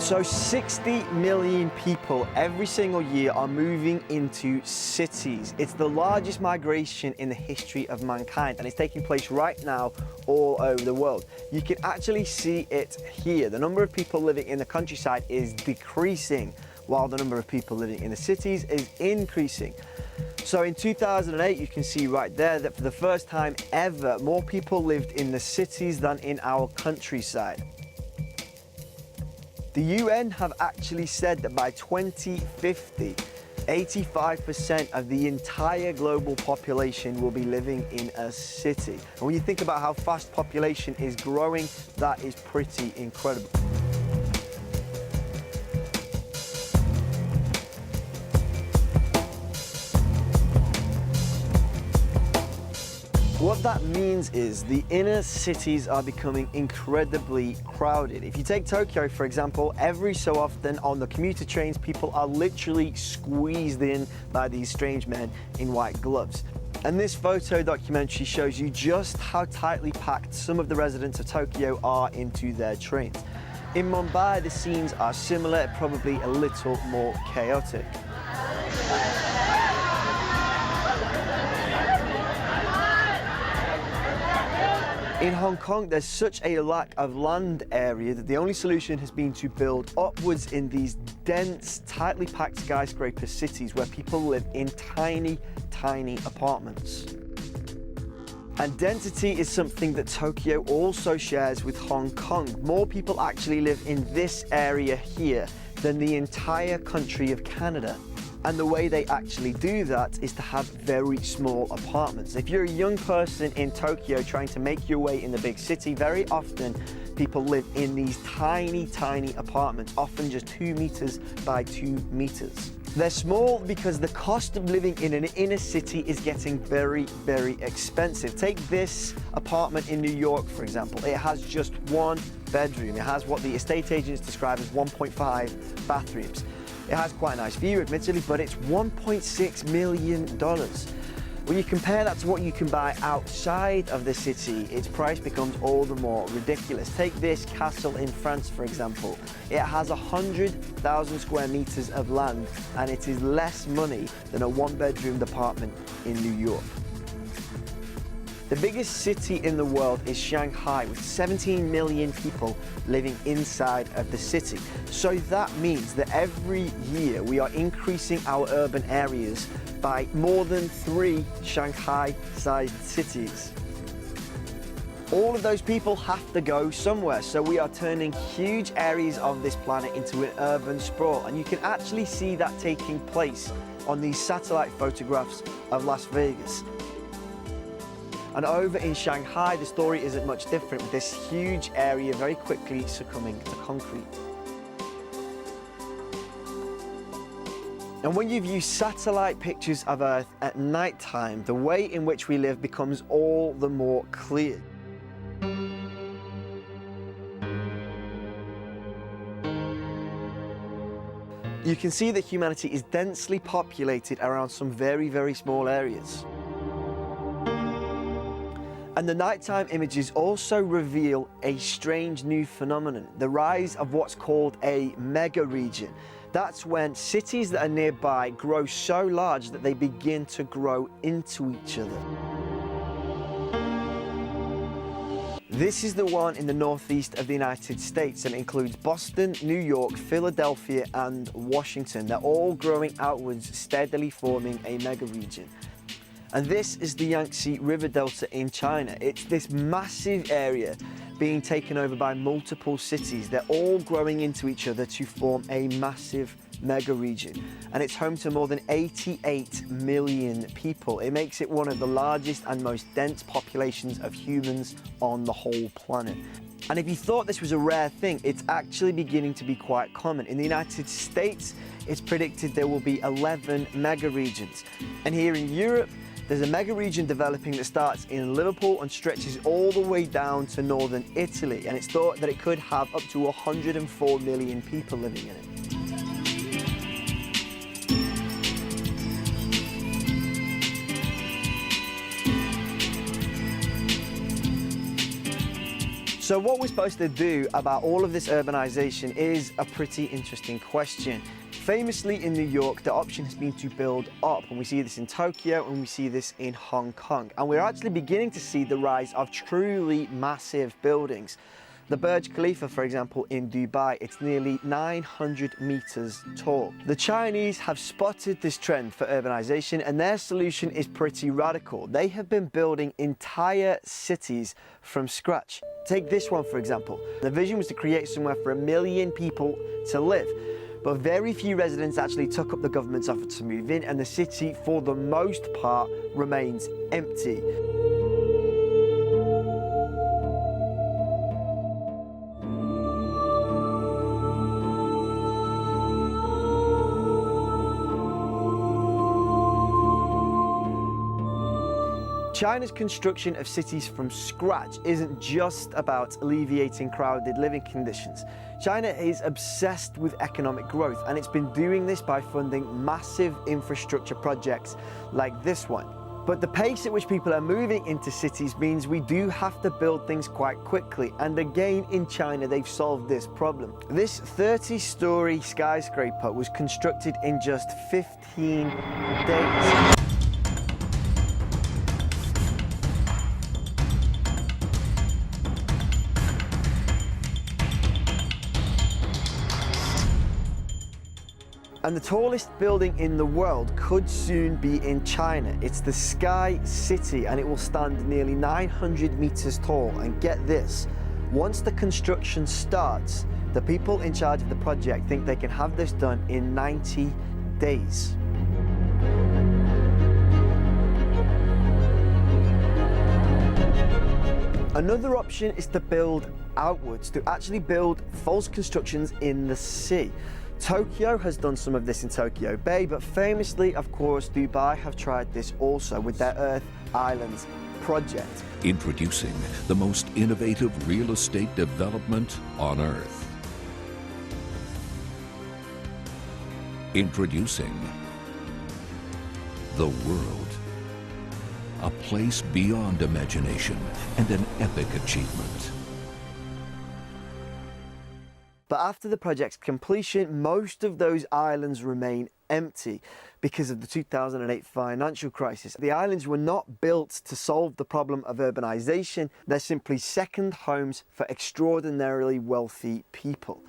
So 60 million people every single year are moving into cities. It's the largest migration in the history of mankind, and it's taking place right now all over the world. You can actually see it here. The number of people living in the countryside is decreasing, while the number of people living in the cities is increasing. So in 2008, you can see right there that for the first time ever, more people lived in the cities than in our countryside. The UN have actually said that by 2050, 85% of the entire global population will be living in a city. And when you think about how fast population is growing, that is pretty incredible. What that means is the inner cities are becoming incredibly crowded. If you take Tokyo, for example, every so often on the commuter trains, people are literally squeezed in by these strange men in white gloves. And this photo documentary shows you just how tightly packed some of the residents of Tokyo are into their trains. In Mumbai, the scenes are similar, probably a little more chaotic. In Hong Kong, there's such a lack of land area that the only solution has been to build upwards in these dense, tightly packed skyscraper cities where people live in tiny, tiny apartments. And density is something that Tokyo also shares with Hong Kong. More people actually live in this area here than the entire country of Canada. And the way they actually do that is to have very small apartments. If you're a young person in Tokyo trying to make your way in the big city, very often people live in these tiny, tiny apartments, often just 2 meters by 2 meters. They're small because the cost of living in an inner city is getting very, very expensive. Take this apartment in New York, for example. It has just 1 bedroom. It has what the estate agents describe as 1.5 bathrooms. It has quite a nice view, admittedly, but it's $1.6 million. When you compare that to what you can buy outside of the city, its price becomes all the more ridiculous. Take this castle in France, for example. It has 100,000 square meters of land, and it is less money than a 1-bedroom apartment in New York. The biggest city in the world is Shanghai, with 17 million people living inside of the city. So that means that every year we are increasing our urban areas by more than 3 Shanghai-sized cities. All of those people have to go somewhere, so we are turning huge areas of this planet into an urban sprawl, and you can actually see that taking place on these satellite photographs of Las Vegas. And over in Shanghai, the story isn't much different, with this huge area very quickly succumbing to concrete. And when you view satellite pictures of Earth at night time, the way in which we live becomes all the more clear. You can see that humanity is densely populated around some very, very small areas. And the nighttime images also reveal a strange new phenomenon, the rise of what's called a mega region. That's when cities that are nearby grow so large that they begin to grow into each other. This is the one in the northeast of the United States, and it includes Boston, New York, Philadelphia, and Washington. They're all growing outwards, steadily forming a mega region. And this is the Yangtze River Delta in China. It's this massive area being taken over by multiple cities. They're all growing into each other to form a massive mega region. And it's home to more than 88 million people. It makes it one of the largest and most dense populations of humans on the whole planet. And if you thought this was a rare thing, it's actually beginning to be quite common. In the United States, it's predicted there will be 11 mega regions. And here in Europe, there's a mega region developing that starts in Liverpool and stretches all the way down to northern Italy, and it's thought that it could have up to 104 million people living in it. So what we're supposed to do about all of this urbanization is a pretty interesting question. Famously in New York, the option has been to build up, and we see this in Tokyo and we see this in Hong Kong. And we're actually beginning to see the rise of truly massive buildings. The Burj Khalifa, for example, in Dubai, it's nearly 900 meters tall. The Chinese have spotted this trend for urbanization, and their solution is pretty radical. They have been building entire cities from scratch. Take this one, for example. The vision was to create somewhere for 1 million people to live. But very few residents actually took up the government's offer to move in, and the city, for the most part, remains empty. China's construction of cities from scratch isn't just about alleviating crowded living conditions. China is obsessed with economic growth, and it's been doing this by funding massive infrastructure projects like this one. But the pace at which people are moving into cities means we do have to build things quite quickly, and again in China they've solved this problem. This 30-story skyscraper was constructed in just 15 days. And the tallest building in the world could soon be in China. It's the Sky City, and it will stand nearly 900 meters tall. And get this, once the construction starts, the people in charge of the project think they can have this done in 90 days. Another option is to build outwards, to actually build false constructions in the sea. Tokyo has done some of this in Tokyo Bay, but famously, of course, Dubai have tried this also with their Earth Islands project. Introducing the most innovative real estate development on Earth. Introducing the world. A place beyond imagination and an epic achievement. But after the project's completion, most of those islands remain empty because of the 2008 financial crisis. The islands were not built to solve the problem of urbanization. They're simply second homes for extraordinarily wealthy people.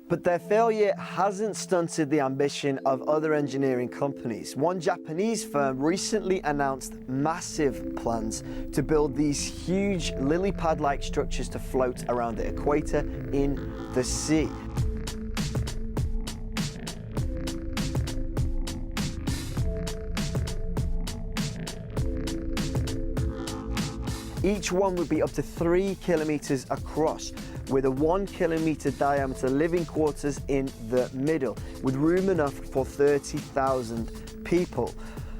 But their failure hasn't stunted the ambition of other engineering companies. One Japanese firm recently announced massive plans to build these huge lily pad-like structures to float around the equator in the sea. Each one would be up to 3 kilometers across, with a 1 kilometer diameter living quarters in the middle, with room enough for 30,000 people.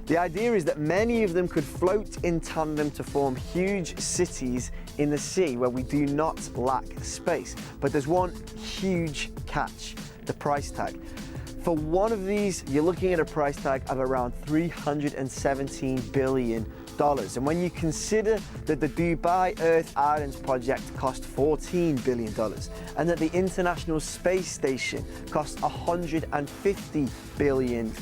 The idea is that many of them could float in tandem to form huge cities in the sea where we do not lack space. But there's one huge catch: the price tag. For one of these, you're looking at a price tag of around $317 billion. And when you consider that the Dubai Earth Islands project cost $14 billion and that the International Space Station cost $150 billion,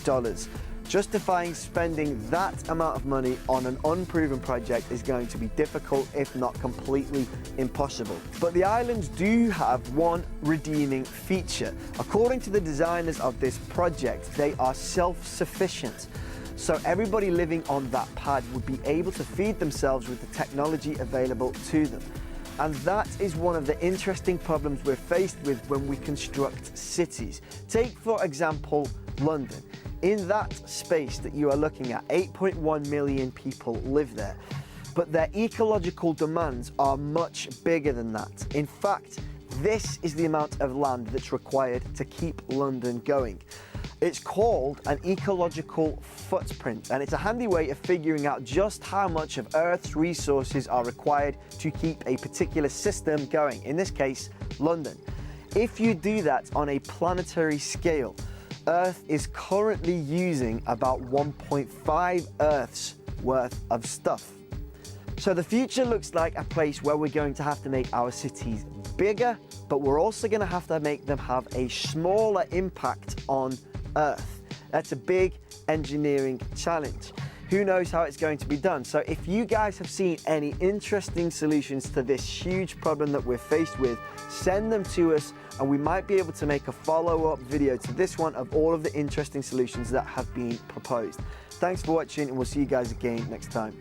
justifying spending that amount of money on an unproven project is going to be difficult, if not completely impossible. But the islands do have one redeeming feature. According to the designers of this project, they are self-sufficient. So everybody living on that pad would be able to feed themselves with the technology available to them. And that is one of the interesting problems we're faced with when we construct cities. Take, for example, London. In that space that you are looking at, 8.1 million people live there. But their ecological demands are much bigger than that. In fact, this is the amount of land that's required to keep London going. It's called an ecological footprint, and it's a handy way of figuring out just how much of Earth's resources are required to keep a particular system going, in this case, London. If you do that on a planetary scale, Earth is currently using about 1.5 Earths worth of stuff. So the future looks like a place where we're going to have to make our cities bigger, but we're also going to have to make them have a smaller impact on Earth. That's a big engineering challenge. Who knows how it's going to be done? So if you guys have seen any interesting solutions to this huge problem that we're faced with, send them to us and we might be able to make a follow-up video to this one of all of the interesting solutions that have been proposed. Thanks for watching and we'll see you guys again next time.